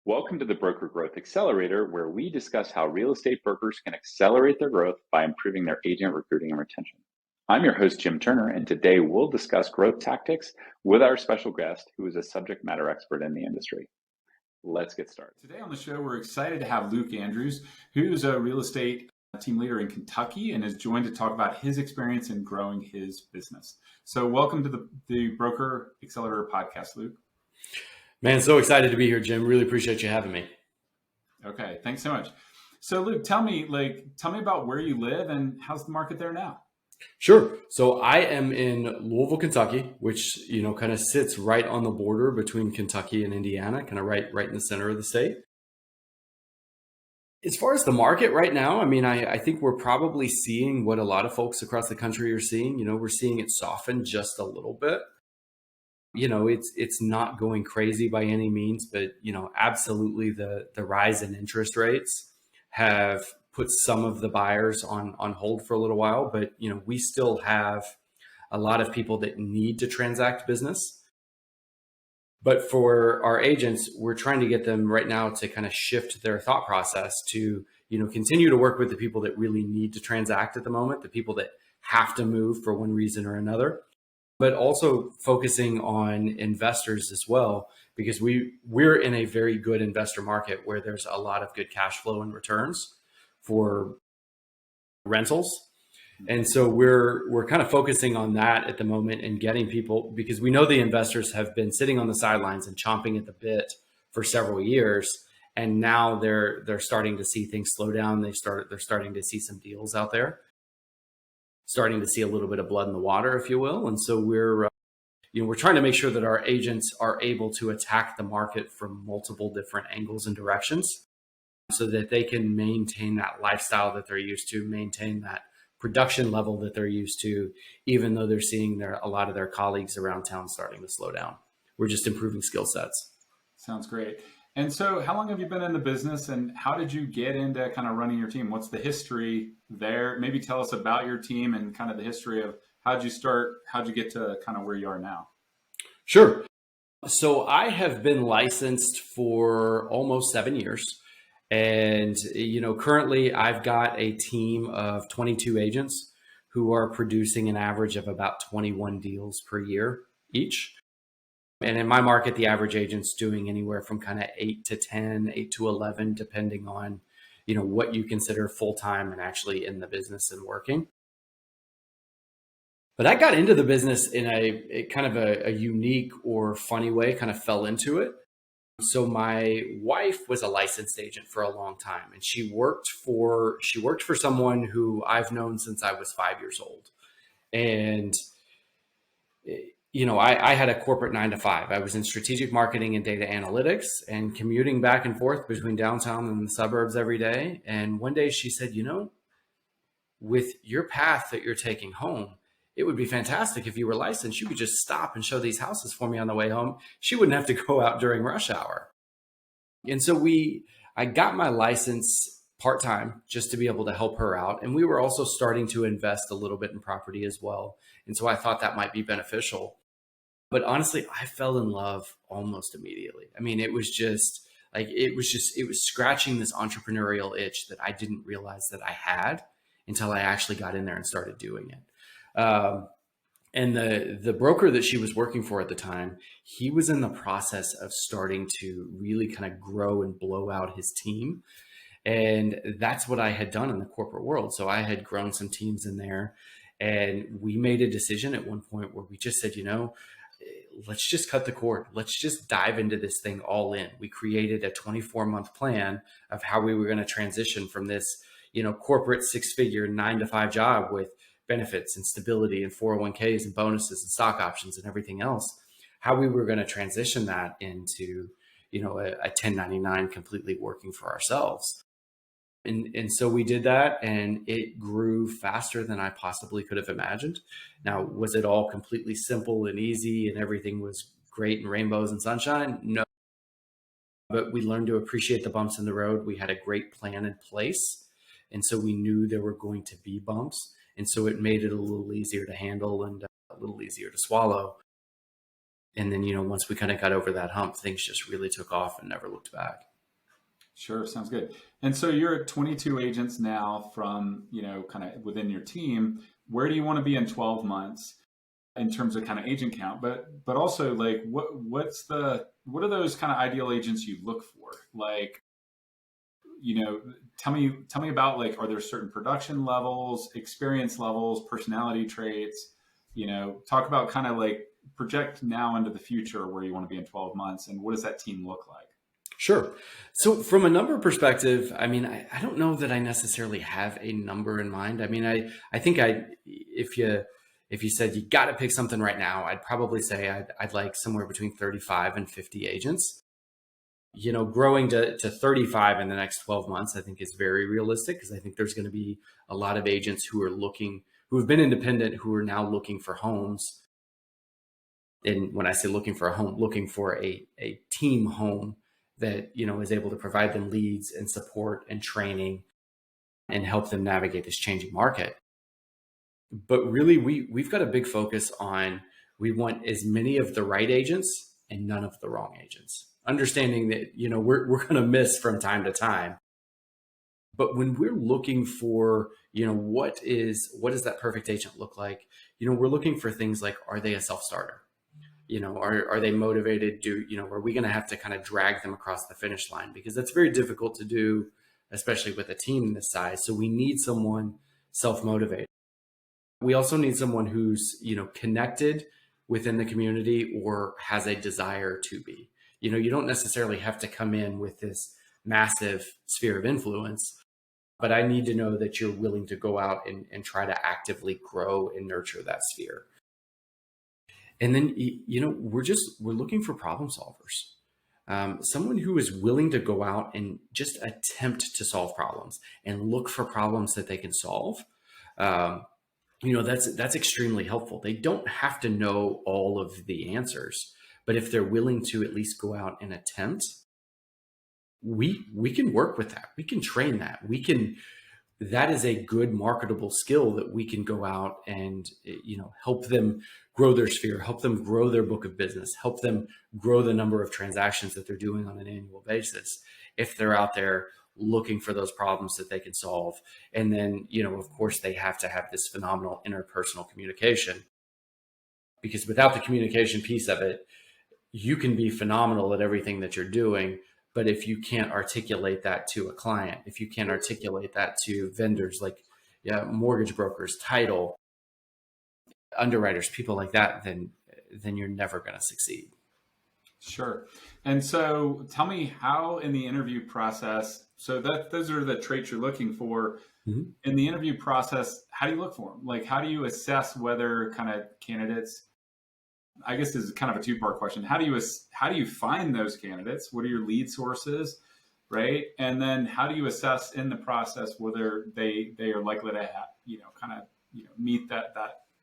Welcome to the Broker Growth Accelerator, where we discuss how real estate brokers can accelerate their growth by improving their agent recruiting and retention. I'm your host, Jim Turner, and today we'll discuss growth tactics with our special guest, who is a subject matter expert in the industry. Let's get started. Today on the show, we're excited to have Luke Andrews, who's a real estate team leader in Kentucky and is joined to talk about his experience in growing his business. So welcome to the Broker Accelerator podcast, Luke. Man, so excited to be here, Jim. Really appreciate you having me. Okay, thanks so much. So Luke, tell me about where you live and how's the market there now? Sure. So I am in Louisville, Kentucky, which, kind of sits right on the border between Kentucky and Indiana, kind of right in the center of the state. As far as the market right now, I think we're probably seeing what a lot of folks across the country are seeing. We're seeing it soften just a little bit. It's not going crazy by any means, but, absolutely the rise in interest rates have put some of the buyers on hold for a little while. But, we still have a lot of people that need to transact business. But for our agents, we're trying to get them right now to kind of shift their thought process to, continue to work with the people that really need to transact at the moment, the people that have to move for one reason or another, but also focusing on investors as well, because we're in a very good investor market where there's a lot of good cash flow and returns for rentals. And so we're kind of focusing on that at the moment and getting people, because we know the investors have been sitting on the sidelines and chomping at the bit for several years. And now they're starting to see things slow down. They're starting to see some deals out there, starting to see a little bit of blood in the water, if you will. And so we're trying to make sure that our agents are able to attack the market from multiple different angles and directions so that they can maintain that lifestyle that they're used to, maintain that production level that they're used to, even though they're seeing a lot of their colleagues around town starting to slow down. We're just improving skill sets. Sounds great. And so how long have you been in the business and how did you get into kind of running your team? What's the history there? Maybe tell us about your team and kind of the history of how'd you start? How'd you get to kind of where you are now? Sure. So I have been licensed for almost 7 years. And, currently I've got a team of 22 agents who are producing an average of about 21 deals per year each. And in my market, the average agent's doing anywhere from kind of 8 to 10, 8 to 11, depending on, what you consider full-time and actually in the business and working. But I got into the business in a kind of a unique or funny way, kind of fell into it. So my wife was a licensed agent for a long time, and she worked for someone who I've known since I was 5 years old. And I had a corporate 9 to 5. I was in strategic marketing and data analytics and commuting back and forth between downtown and the suburbs every day. And one day she said, with your path that you're taking home, it would be fantastic if you were licensed. You could just stop and show these houses for me on the way home. She wouldn't have to go out during rush hour. And so I got my license part-time just to be able to help her out. And we were also starting to invest a little bit in property as well. And so I thought that might be beneficial. But honestly, I fell in love almost immediately. It was scratching this entrepreneurial itch that I didn't realize that I had until I actually got in there and started doing it. And the broker that she was working for at the time, he was in the process of starting to really kind of grow and blow out his team. And that's what I had done in the corporate world. So I had grown some teams in there, and we made a decision at one point where we just said, let's just cut the cord. Let's just dive into this thing all in. We created a 24-month plan of how we were going to transition from this, corporate 6-figure 9 to 5 job with benefits and stability and 401ks and bonuses and stock options and everything else, how we were going to transition that into, a 1099 completely working for ourselves. And so we did that, and it grew faster than I possibly could have imagined. Now, was it all completely simple and easy and everything was great and rainbows and sunshine? No. But we learned to appreciate the bumps in the road. We had a great plan in place. And so we knew there were going to be bumps. And so it made it a little easier to handle and a little easier to swallow. And then, once we kind of got over that hump, things just really took off and never looked back. Sure, sounds good. And so you're at 22 agents now from, kind of within your team. Where do you want to be in 12 months in terms of kind of agent count? But also like what are those kind of ideal agents you look for? Like, tell me about like, are there certain production levels, experience levels, personality traits? Talk about kind of like project now into the future where you want to be in 12 months and what does that team look like? Sure. So from a number perspective, I mean, I don't know that I necessarily have a number in mind. I mean, I think if you said you got to pick something right now, I'd probably say I'd like somewhere between 35 and 50 agents. Growing to 35 in the next 12 months, I think is very realistic because I think there's going to be a lot of agents who have been independent, who are now looking for homes. And when I say looking for a home, looking for a team home that, is able to provide them leads and support and training and help them navigate this changing market. But really, we've got a big focus on, we want as many of the right agents and none of the wrong agents. Understanding that, we're going to miss from time to time. But when we're looking for, what does that perfect agent look like? We're looking for things like, are they a self-starter? Are they motivated? Are we going to have to kind of drag them across the finish line? Because that's very difficult to do, especially with a team this size. So we need someone self-motivated. We also need someone who's, connected within the community or has a desire to be. You don't necessarily have to come in with this massive sphere of influence, but I need to know that you're willing to go out and try to actively grow and nurture that sphere. And then, we're looking for problem solvers. Someone who is willing to go out and just attempt to solve problems and look for problems that they can solve. That's extremely helpful. They don't have to know all of the answers, but if they're willing to at least go out and attempt, we can work with that. We can train that. That is a good marketable skill that we can go out and, help them grow their sphere, help them grow their book of business, help them grow the number of transactions that they're doing on an annual basis. If they're out there looking for those problems that they can solve. And then, of course, they have to have this phenomenal interpersonal communication, because without the communication piece of it, you can be phenomenal at everything that you're doing. But if you can't articulate that to a client, if you can't articulate that to vendors like mortgage brokers, title, underwriters, people like that, then you're never going to succeed. Sure. And so tell me how in the interview process, so those are the traits you're looking for. Mm-hmm. In the interview process, how do you look for them? Like, how do you assess whether kind of candidates, I guess this is kind of a two-part question. How do you find those candidates? What are your lead sources, right? And then how do you assess in the process whether they are likely to have, meet that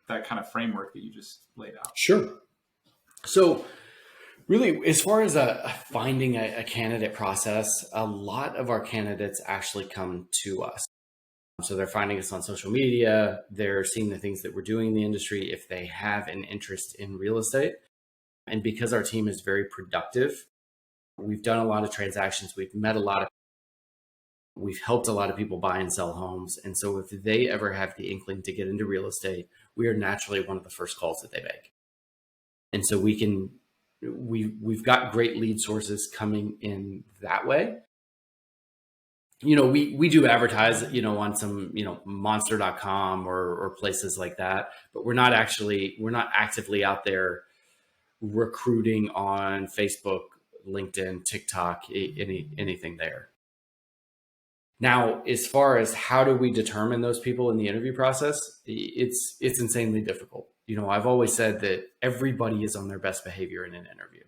kind of framework that you just laid out? Sure. So really, as far as finding a candidate process, a lot of our candidates actually come to us. So they're finding us on social media. They're seeing the things that we're doing in the industry if they have an interest in real estate. And because our team is very productive, we've done a lot of transactions. We've helped a lot of people buy and sell homes. And so if they ever have the inkling to get into real estate, we are naturally one of the first calls that they make. And so we've got great lead sources coming in that way. We do advertise, on some, monster.com or places like that, but we're not actively out there recruiting on Facebook, LinkedIn, TikTok, anything there. Now, as far as how do we determine those people in the interview process, it's insanely difficult. I've always said that everybody is on their best behavior in an interview.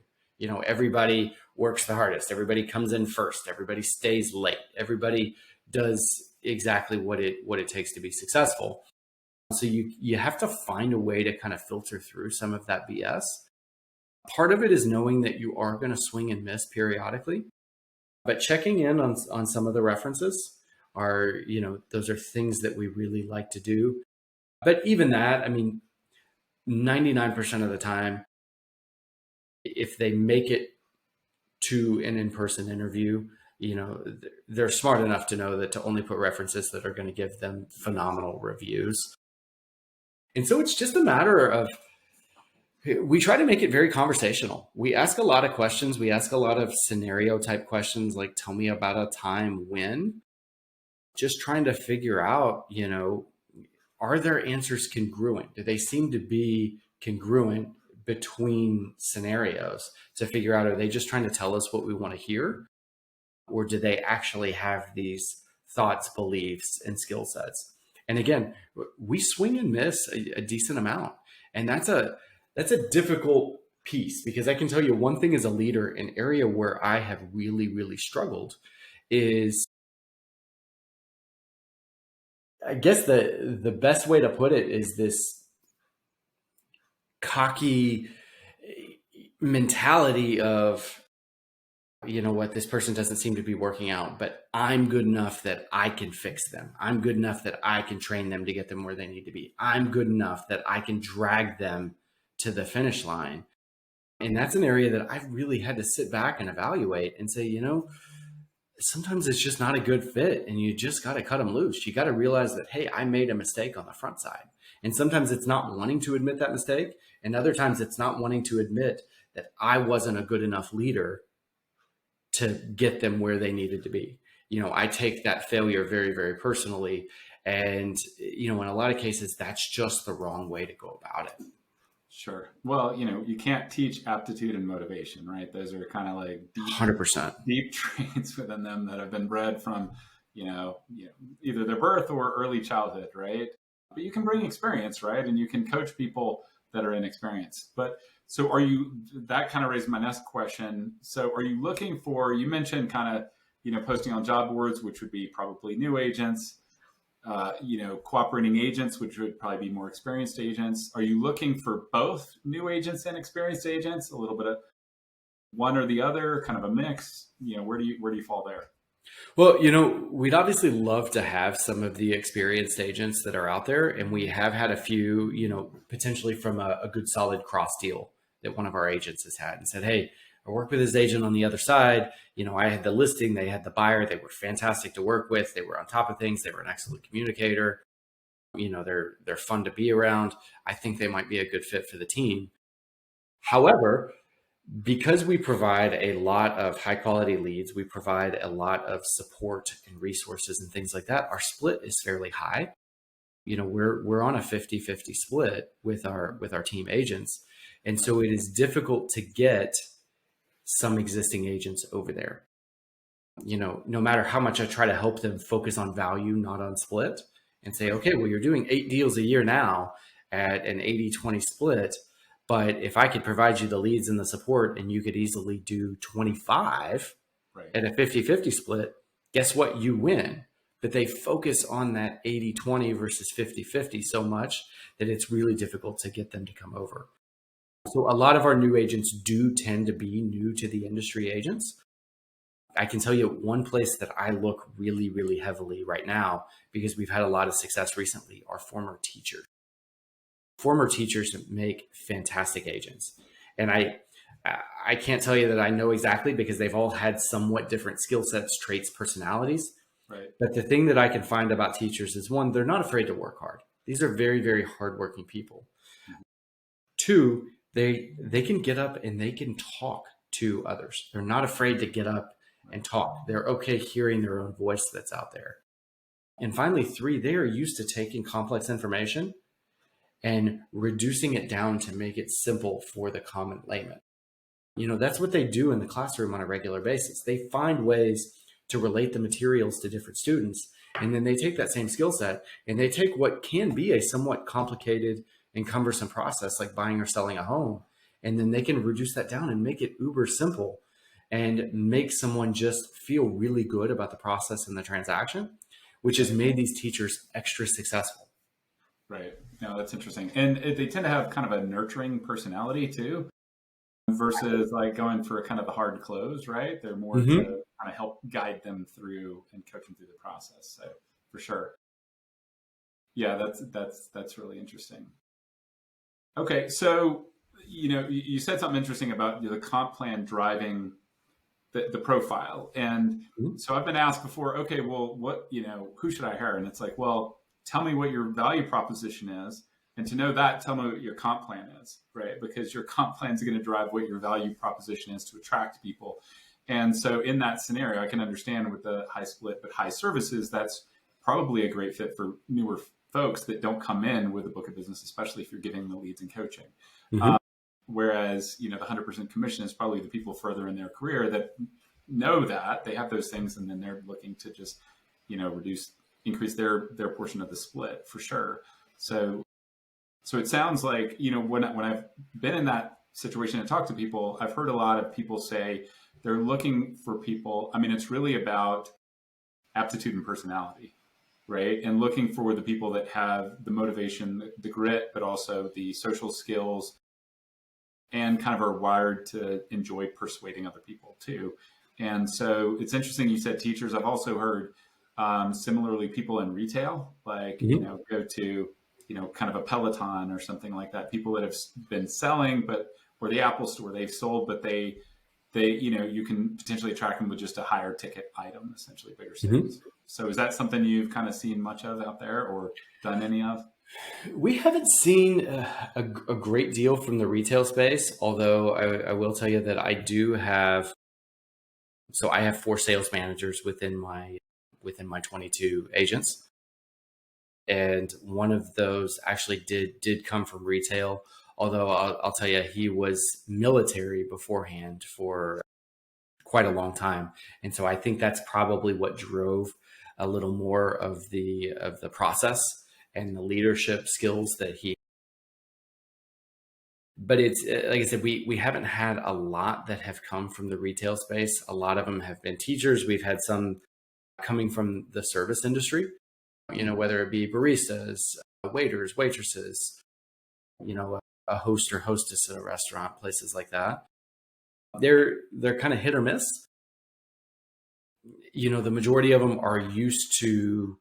Everybody works the hardest. Everybody comes in first. Everybody stays late. Everybody does exactly what it takes to be successful. So you have to find a way to kind of filter through some of that BS. Part of it is knowing that you are going to swing and miss periodically, but checking in on some of the references are, those are things that we really like to do. But even that, 99% of the time, if they make it to an in-person interview, they're smart enough to know that to only put references that are going to give them phenomenal reviews. And so it's just a matter of, we try to make it very conversational. We ask a lot of questions. We ask a lot of scenario type questions, like, tell me about a time when, just trying to figure out, are their answers congruent? Do they seem to be congruent between scenarios, to figure out, are they just trying to tell us what we want to hear? Or do they actually have these thoughts, beliefs, and skill sets? And again, we swing and miss a decent amount. And that's a difficult piece, because I can tell you one thing as a leader, an area where I have really, really struggled is, I guess the best way to put it is this cocky mentality of, you know what, this person doesn't seem to be working out, but I'm good enough that I can fix them. I'm good enough that I can train them to get them where they need to be. I'm good enough that I can drag them to the finish line. And that's an area that I've really had to sit back and evaluate and say, sometimes it's just not a good fit, and you just got to cut them loose. You got to realize that, hey, I made a mistake on the front side. And sometimes it's not wanting to admit that mistake. And other times it's not wanting to admit that I wasn't a good enough leader to get them where they needed to be. I take that failure very, very personally. And, in a lot of cases, that's just the wrong way to go about it. Sure. Well, you can't teach aptitude and motivation, right? Those are kind of like 100% deep traits within them that have been bred from, either their birth or early childhood, right? But you can bring experience, right? And you can coach people that are inexperienced. But so that kind of raised my next question. So are you looking for, you mentioned kind of, posting on job boards, which would be probably new agents, cooperating agents, which would probably be more experienced agents. Are you looking for both new agents and experienced agents? A little bit of one or the other, kind of a mix? Where do you fall there? Well, we'd obviously love to have some of the experienced agents that are out there. And we have had a few, potentially from a good solid cross deal that one of our agents has had, and said, hey, I work with this agent on the other side. I had the listing, they had the buyer. They were fantastic to work with. They were on top of things. They were an excellent communicator. They're fun to be around. I think they might be a good fit for the team. However, because we provide a lot of high quality leads, we provide a lot of support and resources and things like that, our split is fairly high. We're on a 50-50 split with our team agents. And so it is difficult to get some existing agents over there. No matter how much I try to help them focus on value, not on split, and say, okay, well, you're doing 8 deals a year now at an 80-20 split. But if I could provide you the leads and the support, and you could easily do 25 at a 50-50 split, guess what? You win. But they focus on that 80-20 versus 50-50 so much that it's really difficult to get them to come over. So a lot of our new agents do tend to be new to the industry agents. I can tell you one place that I look really, really heavily right now, because we've had a lot of success recently, are former teachers. Former teachers make fantastic agents. And I can't tell you that I know exactly, because they've all had somewhat different skill sets, traits, personalities. Right. But the thing that I can find about teachers is, one, they're not afraid to work hard. These are very, very hardworking people. Mm-hmm. Two, they can get up and they can talk to others. They're not afraid to get up and talk. They're okay hearing their own voice that's out there. And finally, three, they are used to taking complex information and reducing it down to make it simple for the common layman. That's what they do in the classroom on a regular basis. They find ways to relate the materials to different students. And then they take that same skill set and they take what can be a somewhat complicated and cumbersome process, like buying or selling a home. And then they can reduce that down and make it uber simple and make someone just feel really good about the process and the transaction, which has made these teachers extra successful. Right. No, that's interesting. And they tend to have kind of a nurturing personality too, versus like going for kind of the hard close, right? They're more to kind of help guide them through and coach them through the process. So for sure. Yeah, that's really interesting. Okay. So, you said something interesting about the comp plan driving the profile. And Mhm. so I've been asked before, okay, well, who should I hire? And it's like, well, tell me what your value proposition is. And to know that, tell me what your comp plan is, right? Because your comp plan is going to drive what your value proposition is to attract people. And so in that scenario, I can understand with the high split, but high services, that's probably a great fit for newer folks that don't come in with a book of business, especially if you're giving the leads and coaching. Mhm. Whereas, the 100% commission is probably the people further in their career that know that they have those things, and then they're looking to just, increase their portion of the split for sure. So it sounds like, when I've been in that situation and talked to people, I've heard a lot of people say they're looking for people. I mean, it's really about aptitude and personality, right? And looking for the people that have the motivation, the grit, but also the social skills, and kind of are wired to enjoy persuading other people too. And so it's interesting you said teachers. I've also heard similarly people in retail, like, Mhm. go to, kind of a Peloton or something like that. People that have been selling, or the Apple store, they've sold, but you can potentially attract them with just a higher ticket item, essentially bigger Mhm. sales. So is that something you've kind of seen much of out there or done any of? We haven't seen a great deal from the retail space, although I will tell you that I do have. So I have 4 sales managers within my 22 agents, and one of those actually did come from retail. Although I'll tell you, he was military beforehand for quite a long time, and so I think that's probably what drove a little more of the process and the leadership skills that he. But it's like I said, we haven't had a lot that have come from the retail space. A lot of them have been teachers. We've had some coming from the service industry, whether it be baristas, waiters, waitresses, a host or hostess at a restaurant, places like that. They're kind of hit or miss. The majority of them are used to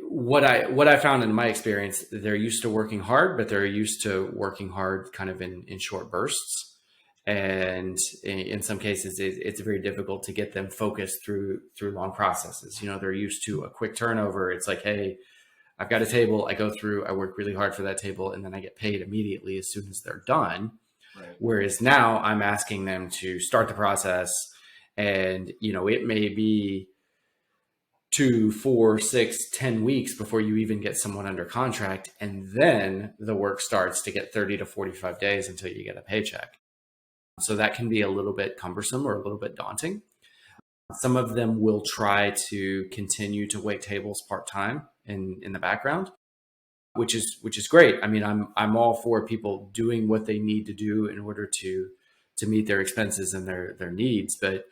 what I found in my experience. They're used to working hard, but they're used to working hard kind of in short bursts. And in some cases, it's very difficult to get them focused through long processes. They're used to a quick turnover. It's like, hey, I've got a table. I go through. I work really hard for that table, and then I get paid immediately as soon as they're done. Right. Whereas now, I'm asking them to start the process, and it may be 2, 4, 6, 10 weeks before you even get someone under contract, and then the work starts to get 30 to 45 days until you get a paycheck. So that can be a little bit cumbersome or a little bit daunting. Some of them will try to continue to wait tables part-time in the background, which is great. I mean, I'm all for people doing what they need to do in order to meet their expenses and their needs. But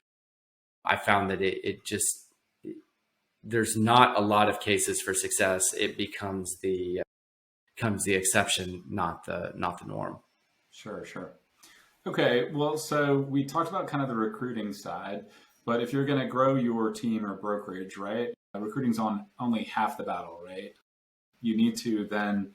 I found that it just, there's not a lot of cases for success. It becomes the exception, not the norm. Sure, sure. Okay, well, so we talked about kind of the recruiting side, but if you're going to grow your team or brokerage, right, recruiting's on only half the battle, right? You need to then,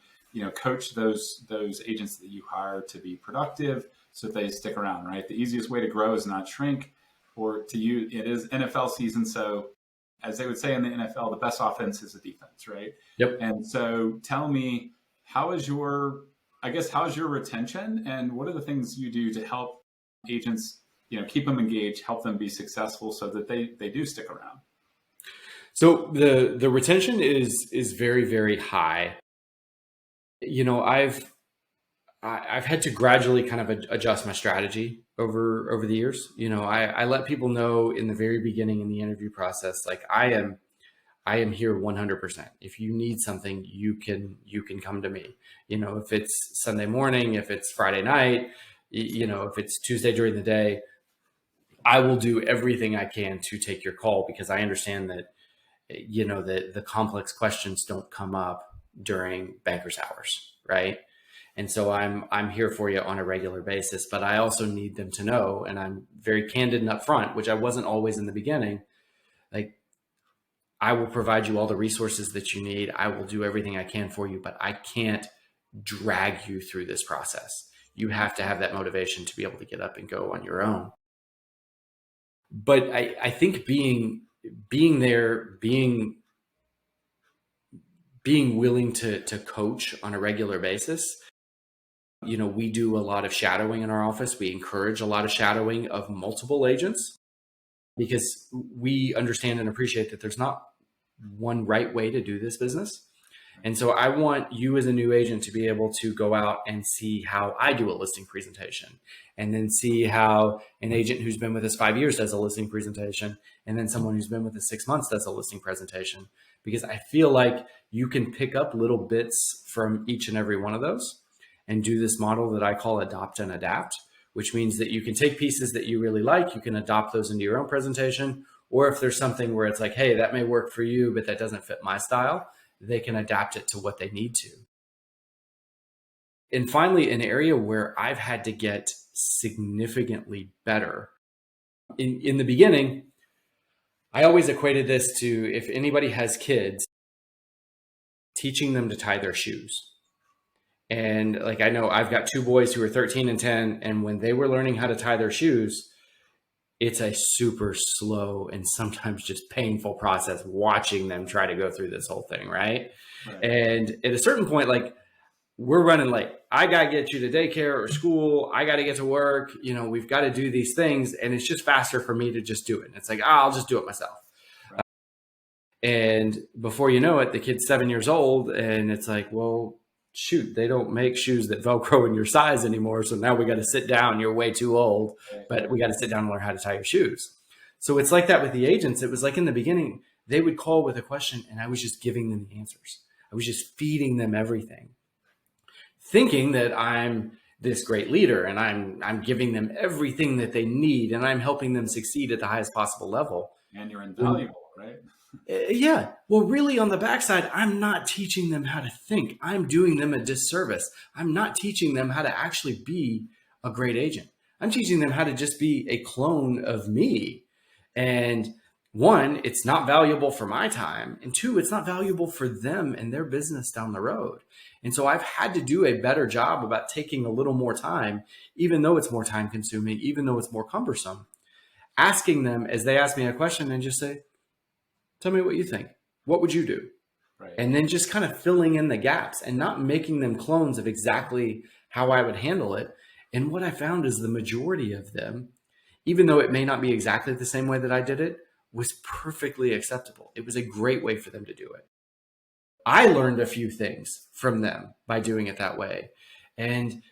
coach those agents that you hire to be productive so that they stick around, right? The easiest way to grow is not shrink, or to you, it is NFL season, so as they would say in the NFL, the best offense is the defense, right? Yep. And so tell me, how is your, how's your retention, and what are the things you do to help agents, keep them engaged, help them be successful so that they do stick around? So the retention is very, very high. I've had to gradually kind of adjust my strategy over the years. I let people know in the very beginning in the interview process, like I am here 100%. If you need something, you can come to me. If it's Sunday morning, if it's Friday night, if it's Tuesday during the day, I will do everything I can to take your call, because I understand that the complex questions don't come up during banker's hours, right? And so I'm here for you on a regular basis, but I also need them to know, and I'm very candid and upfront, which I wasn't always in the beginning. Like, I will provide you all the resources that you need. I will do everything I can for you, but I can't drag you through this process. You have to have that motivation to be able to get up and go on your own. But I think being there, being willing to coach on a regular basis. We do a lot of shadowing in our office. We encourage a lot of shadowing of multiple agents because we understand and appreciate that there's not one right way to do this business. And so I want you as a new agent to be able to go out and see how I do a listing presentation, and then see how an agent who's been with us 5 years does a listing presentation, and then someone who's been with us 6 months does a listing presentation, because I feel like you can pick up little bits from each and every one of those and do this model that I call adopt and adapt, which means that you can take pieces that you really like, you can adopt those into your own presentation, or if there's something where it's like, hey, that may work for you, but that doesn't fit my style, they can adapt it to what they need to. And finally, an area where I've had to get significantly better. In the beginning, I always equated this to, if anybody has kids, teaching them to tie their shoes. And like, I know I've got 2 boys who are 13 and 10, and when they were learning how to tie their shoes, it's a super slow and sometimes just painful process watching them try to go through this whole thing, right? And at a certain point, like, we're running late. I got to get you to daycare or school. I got to get to work. We've got to do these things. And it's just faster for me to just do it. And it's like, I'll just do it myself. Right. And before you know it, the kid's 7 years old. And it's like, well, shoot, they don't make shoes that Velcro in your size anymore. So now we got to sit down. You're way too old, but we got to sit down and learn how to tie your shoes. So it's like that with the agents. It was like in the beginning, they would call with a question and I was just giving them the answers. I was just feeding them everything, thinking that I'm this great leader and I'm giving them everything that they need and I'm helping them succeed at the highest possible level. And you're invaluable, right? Yeah. Well, really on the backside, I'm not teaching them how to think. I'm doing them a disservice. I'm not teaching them how to actually be a great agent. I'm teaching them how to just be a clone of me. And 1, it's not valuable for my time. And 2, it's not valuable for them and their business down the road. And so I've had to do a better job about taking a little more time, even though it's more time consuming, even though it's more cumbersome, asking them as they ask me a question and just say, tell me what you think. What would you do? Right. And then just kind of filling in the gaps and not making them clones of exactly how I would handle it. And what I found is the majority of them, even though it may not be exactly the same way that I did it, was perfectly acceptable. It was a great way for them to do it. I learned a few things from them by doing it that way. And,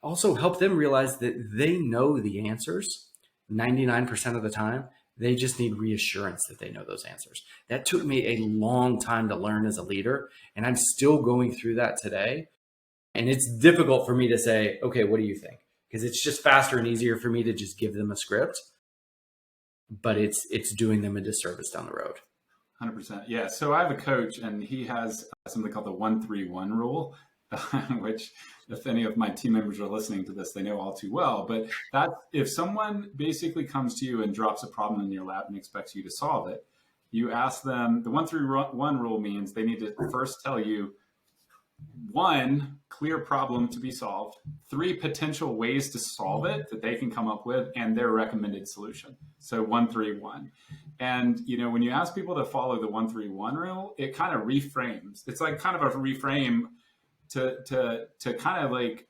also help them realize that they know the answers 99% of the time. They just need reassurance that they know those answers. That took me a long time to learn as a leader, and I'm still going through that today. And it's difficult for me to say, okay, what do you think? Because it's just faster and easier for me to just give them a script, but it's doing them a disservice down the road. 100%. Yeah. So I have a coach and he has something called the 1-3-1 rule, which if any of my team members are listening to this, they know all too well. But that if someone basically comes to you and drops a problem in your lap and expects you to solve it, you ask them, the 1-3-1 rule means they need to first tell you 1 clear problem to be solved, 3 potential ways to solve it that they can come up with, and their recommended solution. So 1-3-1. And when you ask people to follow the 1-3-1 rule, it kind of reframes. It's like kind of a reframe to kind of like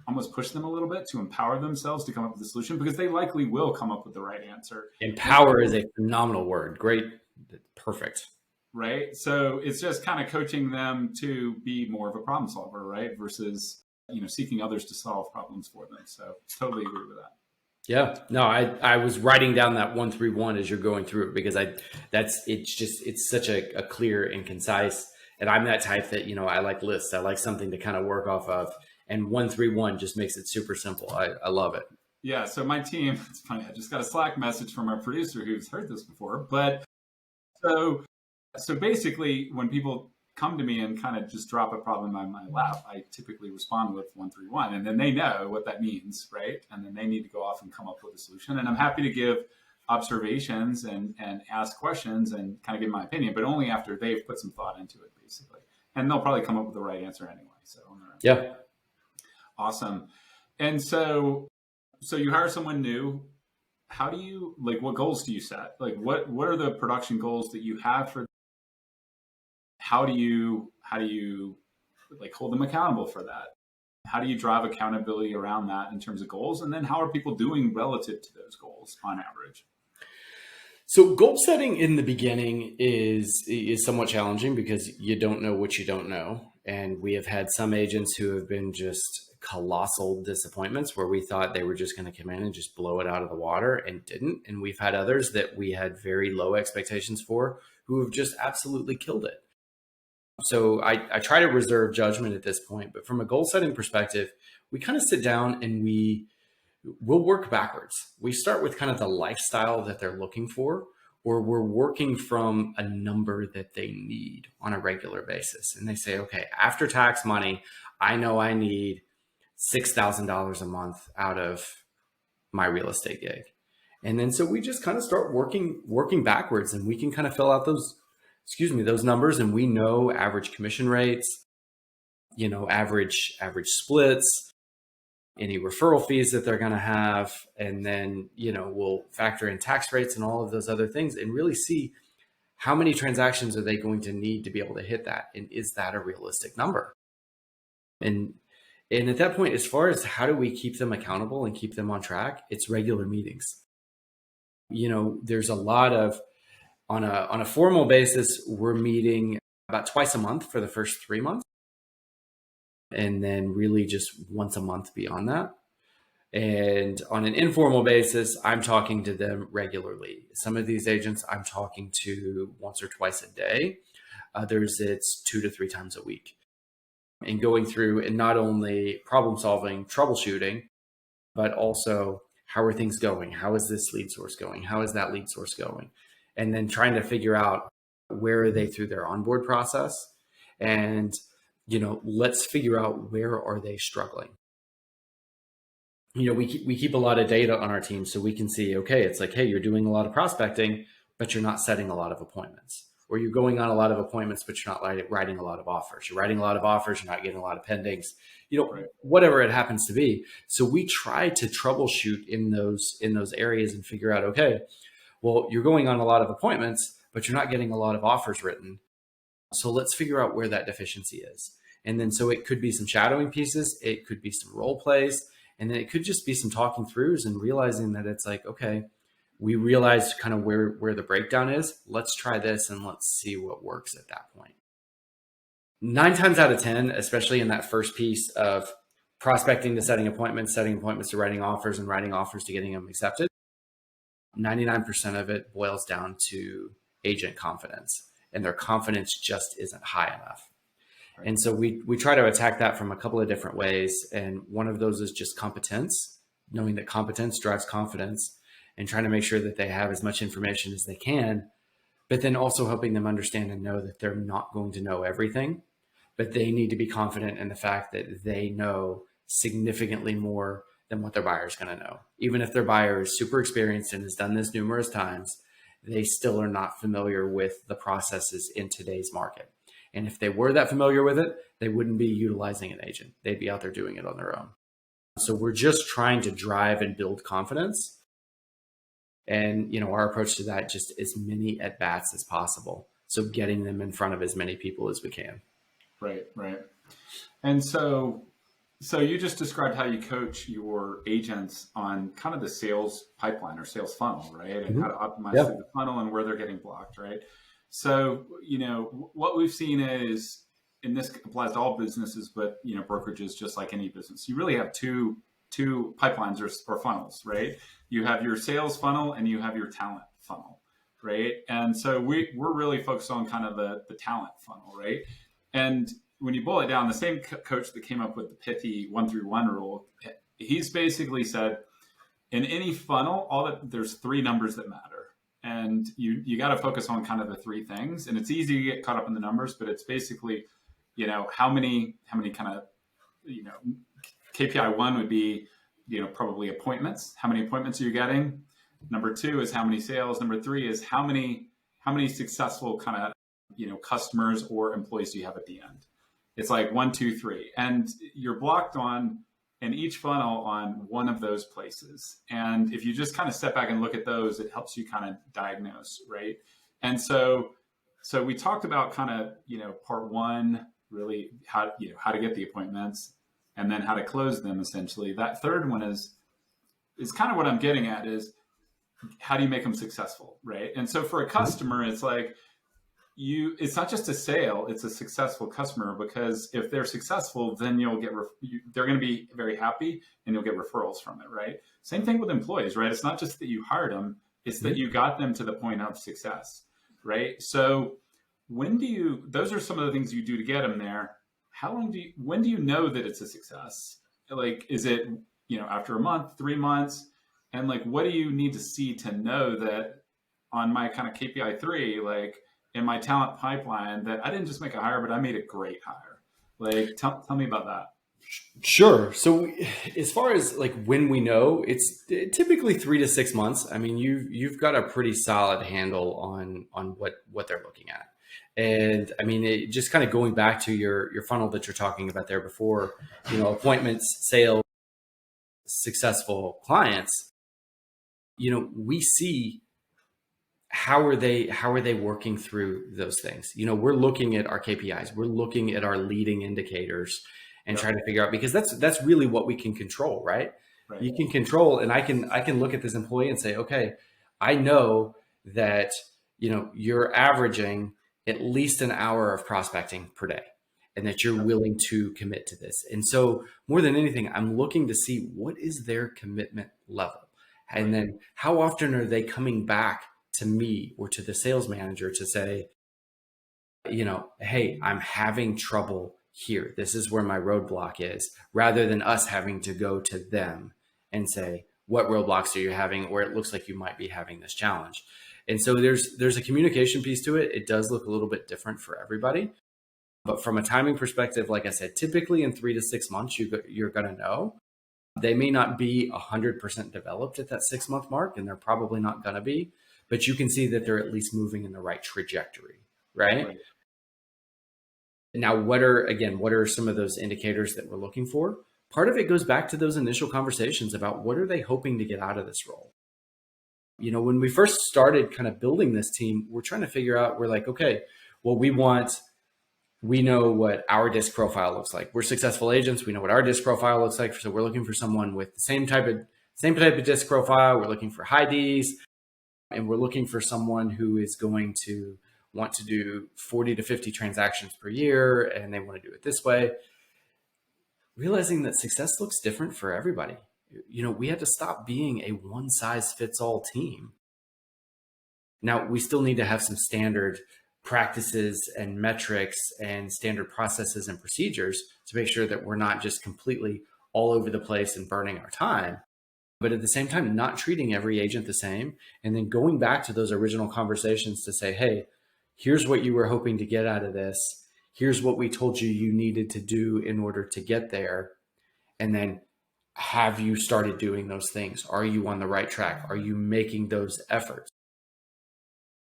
almost push them a little bit to empower themselves to come up with a solution, because they likely will come up with the right answer. Empower is a phenomenal word. Great. Perfect. Right. So it's just kind of coaching them to be more of a problem solver, right? Versus, seeking others to solve problems for them. So totally agree with that. Yeah, no, I was writing down that 1-3-1 as you're going through it, because it's such a clear and concise, and I'm that type that, I like lists. I like something to kind of work off of, and 1-3-1 just makes it super simple. I love it. Yeah. So my team, it's funny, I just got a Slack message from our producer who's heard this before, but so basically when people come to me and kind of just drop a problem on my lap, I typically respond with 1-3-1, and then they know what that means, right? And then they need to go off and come up with a solution. And I'm happy to give observations and ask questions and kind of give my opinion, but only after they've put some thought into it, basically. And they'll probably come up with the right answer anyway. So yeah, awesome. And so you hire someone new. how do you, like, what goals do you set? Like, what are the production goals that you have for, how do you like hold them accountable for that? How do you drive accountability around that in terms of goals? And then how are people doing relative to those goals on average? So goal setting in the beginning is somewhat challenging because you don't know what you don't know. And we have had some agents who have been just colossal disappointments where we thought they were just going to come in and just blow it out of the water and didn't. And we've had others that we had very low expectations for who have just absolutely killed it. So I try to reserve judgment at this point, but from a goal setting perspective, we kind of sit down and we'll work backwards. We start with kind of the lifestyle that they're looking for, or we're working from a number that they need on a regular basis. And they say, okay, after tax money, I know I need $6,000 a month out of my real estate gig. And then so we just kind of start working backwards, and we can kind of fill out those numbers, and we know average commission rates, average splits, any referral fees that they're going to have. And then, we'll factor in tax rates and all of those other things and really see how many transactions are they going to need to be able to hit that. And is that a realistic number? And at that point, as far as how do we keep them accountable and keep them on track, it's regular meetings. There's a lot of, on a formal basis, we're meeting about twice a month for the first 3 months. And then really just once a month beyond that. And on an informal basis, I'm talking to them regularly. Some of these agents I'm talking to once or twice a day. Others, it's 2 to 3 times a week. And going through and not only problem solving, troubleshooting, but also how are things going? How is this lead source going? How is that lead source going? And then trying to figure out where are they through their onboard process, and let's figure out where are they struggling. We keep a lot of data on our team, so we can see, okay, it's like, hey, you're doing a lot of prospecting, but you're not setting a lot of appointments, or you're going on a lot of appointments, but you're not writing a lot of offers. You're writing a lot of offers, you're not getting a lot of pendings, Right. Whatever it happens to be. So we try to troubleshoot in those areas and figure out, okay, well, you're going on a lot of appointments, but you're not getting a lot of offers written. So let's figure out where that deficiency is. And then so it could be some shadowing pieces, it could be some role plays, and then it could just be some talking throughs and realizing that it's like, okay, we realized kind of where the breakdown is. Let's try this and let's see what works at that point. 9 times out of 10, especially in that first piece of prospecting to setting appointments to writing offers, and writing offers to getting them accepted, 99% of it boils down to agent confidence, and their confidence just isn't high enough. Right. And so we try to attack that from a couple of different ways. And one of those is just competence, knowing that competence drives confidence, and trying to make sure that they have as much information as they can, but then also helping them understand and know that they're not going to know everything, but they need to be confident in the fact that they know significantly more than what their buyer is going to know. Even if their buyer is super experienced and has done this numerous times, they still are not familiar with the processes in today's market. And if they were that familiar with it, they wouldn't be utilizing an agent. They'd be out there doing it on their own. So we're just trying to drive and build confidence. And, our approach to that, just as many at-bats as possible. So getting them in front of as many people as we can. Right. And so you just described how you coach your agents on kind of the sales pipeline or sales funnel, right? And how to optimize through the funnel and where they're getting blocked, right? So, what we've seen is, and this applies to all businesses, but, brokerages, just like any business, you really have two pipelines or funnels, right? You have your sales funnel and you have your talent funnel, right? And so we're really focused on kind of the talent funnel, right? And when you boil it down, the same coach that came up with the pithy 1-through-1 rule, he's basically said, in any funnel, there's 3 numbers that matter. And you got to focus on kind of the 3 things. And it's easy to get caught up in the numbers, but it's basically, how many kind of, KPI 1 would be, probably appointments. How many appointments are you getting? Number 2 is how many sales. Number 3 is how many successful kind of, customers or employees do you have at the end? It's like 1, 2, 3, and you're blocked on and each funnel on one of those places. And if you just kind of step back and look at those, it helps you kind of diagnose, right? And so we talked about kind of, part one, really how to get the appointments, and then how to close them essentially. That third one is kind of what I'm getting at, is how do you make them successful, right? And so for a customer, it's like, it's not just a sale, it's a successful customer, because if they're successful, then they're going to be very happy and you'll get referrals from it, right? Same thing with employees, right? It's not just that you hired them, it's that you got them to the point of success, right? So those are some of the things you do to get them there. When do you know that it's a success? Like, is it, after a month, 3 months? And like, what do you need to see to know that on my kind of KPI 3, like, in my talent pipeline, that I didn't just make a hire, but I made a great hire? Like, tell me about that. Sure. So as far as like when we know, it's typically 3 to 6 months. I mean, you've got a pretty solid handle on what they're looking at. And I mean, just kind of going back to your funnel that you're talking about there before, appointments, sales, successful clients, we see how are they working through those things. We're looking at our KPIs, we're looking at our leading indicators and trying to figure out, because that's really what we can control, right? You can control, and I can look at this employee and say, okay, I know that you're averaging at least an hour of prospecting per day, and that you're willing to commit to this. And so more than anything, I'm looking to see what is their commitment level. And then how often are they coming back to me or to the sales manager to say, hey, I'm having trouble here. This is where my roadblock is, rather than us having to go to them and say, what roadblocks are you having? Or it looks like you might be having this challenge. And so there's a communication piece to it. It does look a little bit different for everybody. But from a timing perspective, like I said, typically in 3 to 6 months, you're going to know. They may not be 100% developed at that 6-month mark, and they're probably not going to be, but you can see that they're at least moving in the right trajectory, right? Now, what are some of those indicators that we're looking for? Part of it goes back to those initial conversations about what are they hoping to get out of this role? When we first started kind of building this team, we're trying to figure out, we're like, okay, well, we know what our disc profile looks like. We're successful agents. We know what our disc profile looks like. So we're looking for someone with the same type of disc profile. We're looking for high Ds, and we're looking for someone who is going to want to do 40 to 50 transactions per year, and they want to do it this way. Realizing that success looks different for everybody. We had to stop being a one-size-fits-all team. Now, we still need to have some standard practices and metrics and standard processes and procedures to make sure that we're not just completely all over the place and burning our time, but at the same time, not treating every agent the same. And then going back to those original conversations to say, hey, here's what you were hoping to get out of this. Here's what we told you needed to do in order to get there. And then, have you started doing those things? Are you on the right track? Are you making those efforts?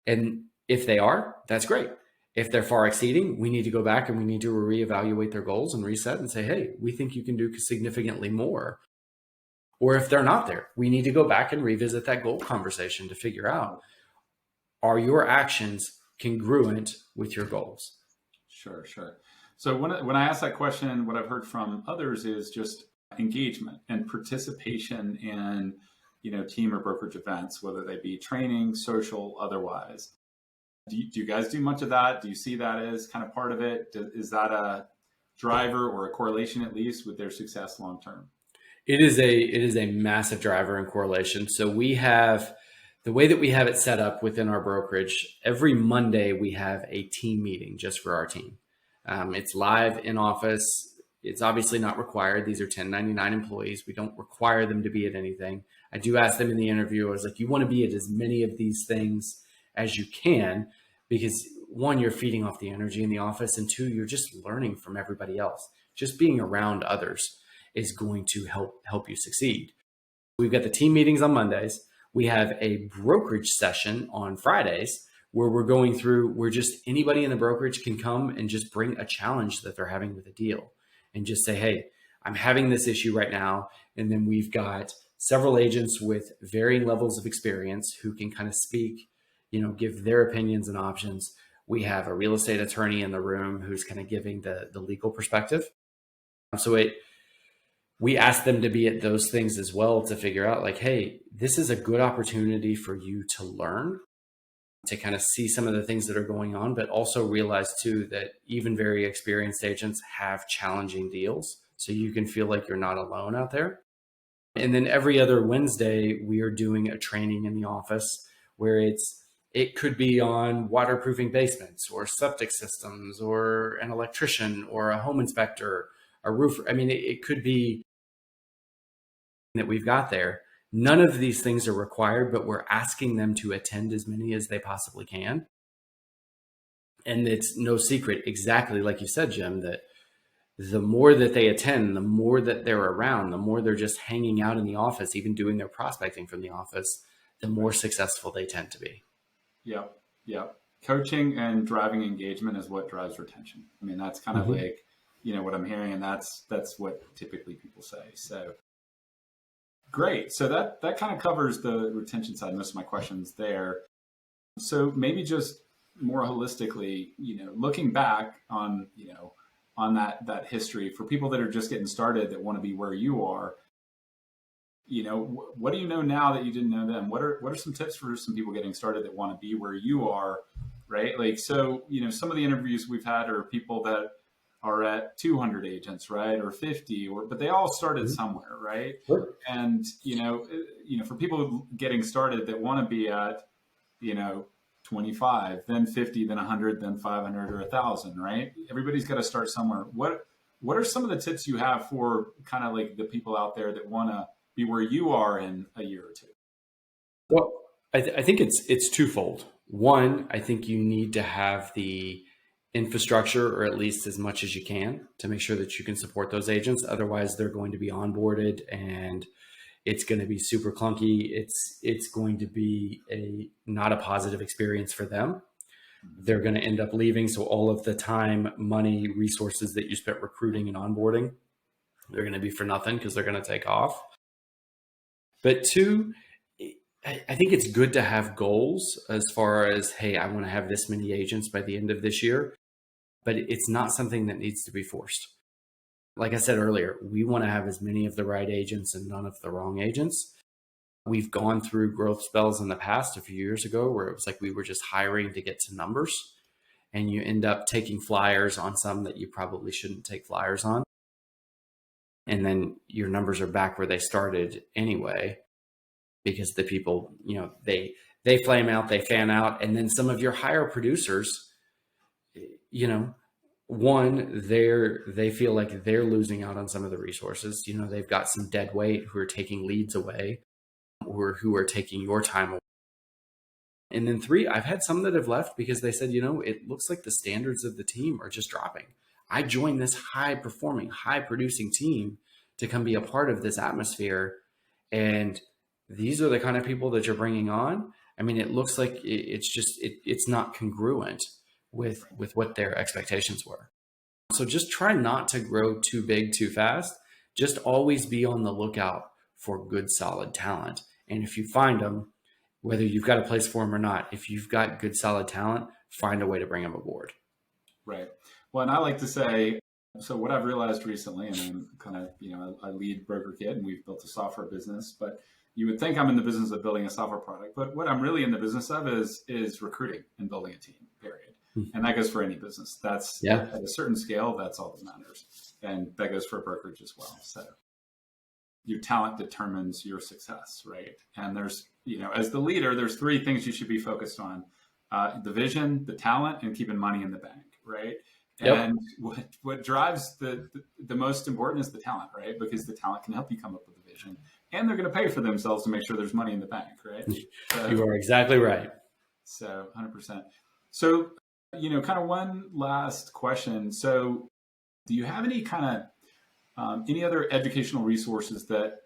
And if they are, that's great. If they're far exceeding, we need to go back and we need to reevaluate their goals and reset and say, hey, we think you can do significantly more. Or if they're not there, we need to go back and revisit that goal conversation to figure out, are your actions congruent with your goals? Sure. So when I ask that question, what I've heard from others is just engagement and participation in, team or brokerage events, whether they be training, social, otherwise. Do you guys do much of that? Do you see that as kind of part of it? Is that a driver or a correlation, at least, with their success long term? It is a massive driver and correlation. So we have, the way that we have it set up within our brokerage, every Monday we have a team meeting just for our team. It's live in office. It's obviously not required. These are 1099 employees. We don't require them to be at anything. I do ask them in the interview, I was like, you want to be at as many of these things as you can, because 1, you're feeding off the energy in the office, and 2, you're just learning from everybody else. Just being around others is going to help you succeed. We've got the team meetings on Mondays. We have a brokerage session on Fridays where we're going through, where just anybody in the brokerage can come and just bring a challenge that they're having with a deal and just say, hey, I'm having this issue right now. And then we've got several agents with varying levels of experience who can kind of speak, give their opinions and options. We have a real estate attorney in the room who's kind of giving the legal perspective. So we ask them to be at those things as well to figure out like, hey, this is a good opportunity for you to learn, to kind of see some of the things that are going on, but also realize too that even very experienced agents have challenging deals. So you can feel like you're not alone out there. And then every other Wednesday, we are doing a training in the office where it could be on waterproofing basements or septic systems or an electrician or a home inspector, a roofer. I mean, it could be that we've got there. None of these things are required, but we're asking them to attend as many as they possibly can. And it's no secret, exactly like you said, Jim, that the more that they attend, the more that they're around, the more they're just hanging out in the office, even doing their prospecting from the office, the more successful they tend to be. Yep. Yep. Coaching and driving engagement is what drives retention. I mean, that's kind of like, what I'm hearing, and that's what typically people say. So great. So that kind of covers the retention side, most of my questions there. So maybe just more holistically, looking back on, on that history for people that are just getting started that want to be where you are, what do you know now that you didn't know then? What are some tips for some people getting started that want to be where you are, right? Like, so, some of the interviews we've had are people that are at 200 agents, right? Or 50, but they all started somewhere, right? Sure. And, for people getting started that want to be at, 25, then 50, then 100, then 500 or 1,000, right? Everybody's got to start somewhere. What are some of the tips you have for kind of like the people out there that want to be where you are in a year or two? Well, I think it's twofold. One, I think you need to have the infrastructure, or at least as much as you can, to make sure that you can support those agents. Otherwise, they're going to be onboarded and it's going to be super clunky. It's going to be not a positive experience for them. They're going to end up leaving. So all of the time, money, resources that you spent recruiting and onboarding, they're going to be for nothing because they're going to take off. But two, I think it's good to have goals as far as, hey, I want to have this many agents by the end of this year, but it's not something that needs to be forced. Like I said earlier, we want to have as many of the right agents and none of the wrong agents. We've gone through growth spells in the past a few years ago where it was like we were just hiring to get to numbers, and you end up taking flyers on some that you probably shouldn't take flyers on. And then your numbers are back where they started anyway, because the people, they flame out, they fan out. And then some of your higher producers, one, they feel like they're losing out on some of the resources. They've got some dead weight who are taking leads away or who are taking your time away. And then three, I've had some that have left because they said, it looks like the standards of the team are just dropping. I joined this high performing, high producing team to come be a part of this atmosphere. And these are the kind of people that you're bringing on. I mean, it looks like it's not congruent with what their expectations were. So just try not to grow too big, too fast. Just always be on the lookout for good, solid talent. And if you find them, whether you've got a place for them or not, if you've got good, solid talent, find a way to bring them aboard. Right. Well, and I like to say, so what I've realized recently, and I'm kind of, I lead Brokerkit and we've built a software business, but you would think I'm in the business of building a software product, but what I'm really in the business of is recruiting and building a team, period. And that goes for any business. That's at a certain scale, that's all that matters. And that goes for a brokerage as well. So your talent determines your success, right? And there's, as the leader, there's three things you should be focused on: the vision, the talent, and keeping money in the bank, right? And what drives the most important is the talent, right? Because the talent can help you come up with a vision, and they're going to pay for themselves to make sure there's money in the bank, right? So, you are exactly right. So 100%. So, kind of one last question. So do you have any kind of, any other educational resources that,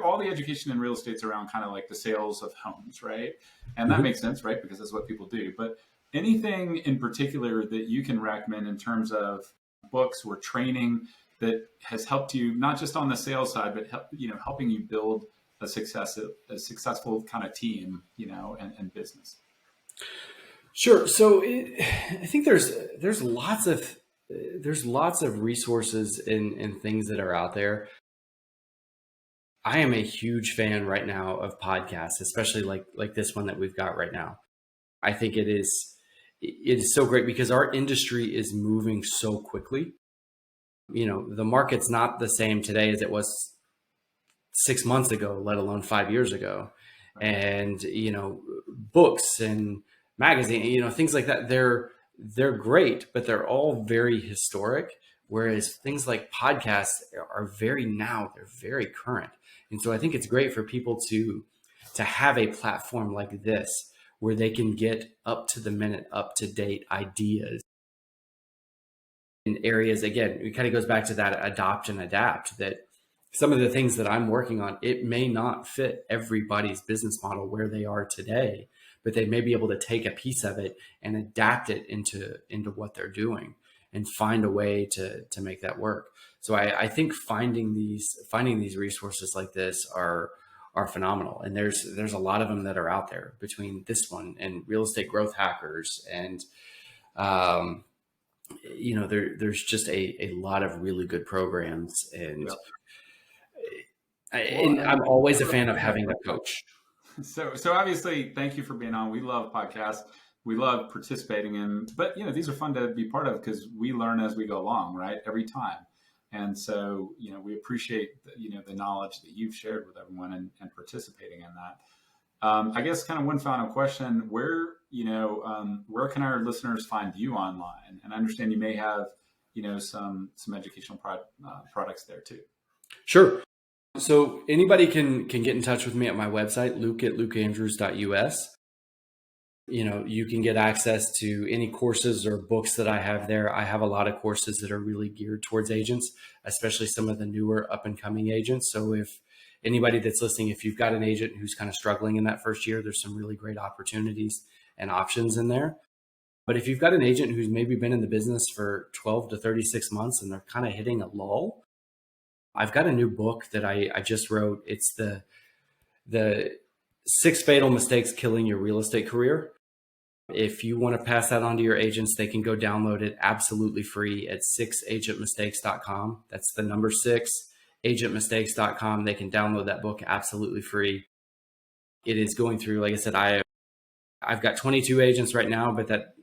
all the education in real estate's around kind of like the sales of homes, right? And that makes sense, right? Because that's what people do. But anything in particular that you can recommend in terms of books or training that has helped you not just on the sales side, but helping you build a successful kind of team, and business? Sure. So I think there's lots of resources and things that are out there. I am a huge fan right now of podcasts, especially like this one that we've got right now. I think it is so great because our industry is moving so quickly. The market's not the same today as it was 6 months ago, let alone 5 years ago. And, books and magazine, things like that, they're great, but they're all very historic. Whereas things like podcasts are they're very current. And so I think it's great for people to have a platform like this where they can get up to the minute, up to date ideas in areas. Again, it kind of goes back to that adopt and adapt, that some of the things that I'm working on, it may not fit everybody's business model where they are today, but they may be able to take a piece of it and adapt it into what they're doing and find a way to make that work. So I think finding these resources like this are phenomenal. And there's a lot of them that are out there, between this one and Real Estate Growth Hackers. And, there's just a lot of really good programs. And, and I'm always a fan of having a coach. So obviously, thank you for being on. We love podcasts. We love participating in, but these are fun to be part of because we learn as we go along, right? Every time. And so, we appreciate, the knowledge that you've shared with everyone and participating in that. I guess kind of one final question, where can our listeners find you online? And I understand you may have, some educational products there too. Sure. So anybody can get in touch with me at my website, luke@lukeandrews.us. You can get access to any courses or books that I have there. I have a lot of courses that are really geared towards agents, especially some of the newer up and coming agents. So if anybody that's listening, if you've got an agent who's kind of struggling in that first year, there's some really great opportunities and options in there. But if you've got an agent who's maybe been in the business for 12 to 36 months and they're kind of hitting a lull, I've got a new book that I just wrote. It's the 6 Fatal Mistakes Killing Your Real Estate Career. If you want to pass that on to your agents, they can go download it absolutely free at 6agentmistakes.com. That's the number 6, agentmistakes.com. They can download that book absolutely free. It is going through, like I said, I've got 22 agents right now, but that,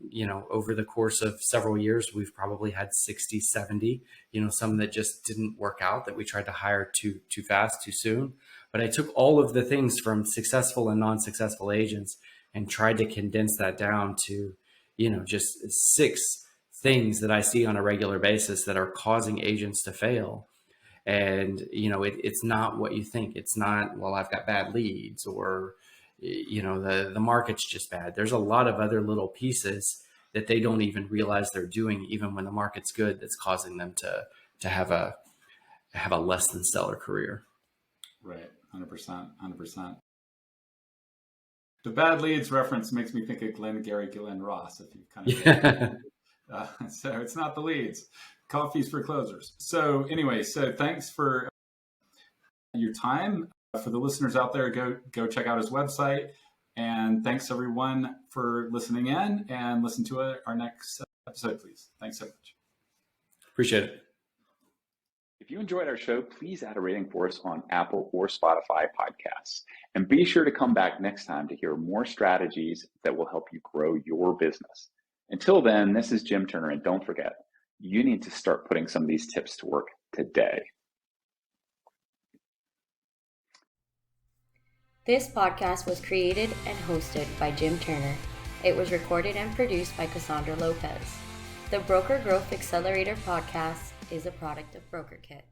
over the course of several years, we've probably had 60, 70, some that just didn't work out, that we tried to hire too fast, too soon. But I took all of the things from successful and non-successful agents and tried to condense that down to, just 6 things that I see on a regular basis that are causing agents to fail. And, it's not what you think. It's not, well, I've got bad leads, or, the market's just bad. There's a lot of other little pieces that they don't even realize they're doing, even when the market's good, that's causing them to have a less than stellar career. Right. 100%. The bad leads reference makes me think of Glenn Ross, if you kind of, so it's not the leads, coffee's for closers. So anyway, thanks for your time. For the listeners out there, go check out his website. And thanks everyone for listening in, and listen to our next episode, please. Thanks so much. Appreciate it. If you enjoyed our show, please add a rating for us on Apple or Spotify podcasts. And be sure to come back next time to hear more strategies that will help you grow your business. Until then, this is Jim Turner, and don't forget, you need to start putting some of these tips to work today. This podcast was created and hosted by Jim Turner. It was recorded and produced by Cassandra Lopez. The Broker Growth Accelerator podcast is a product of Brokerkit.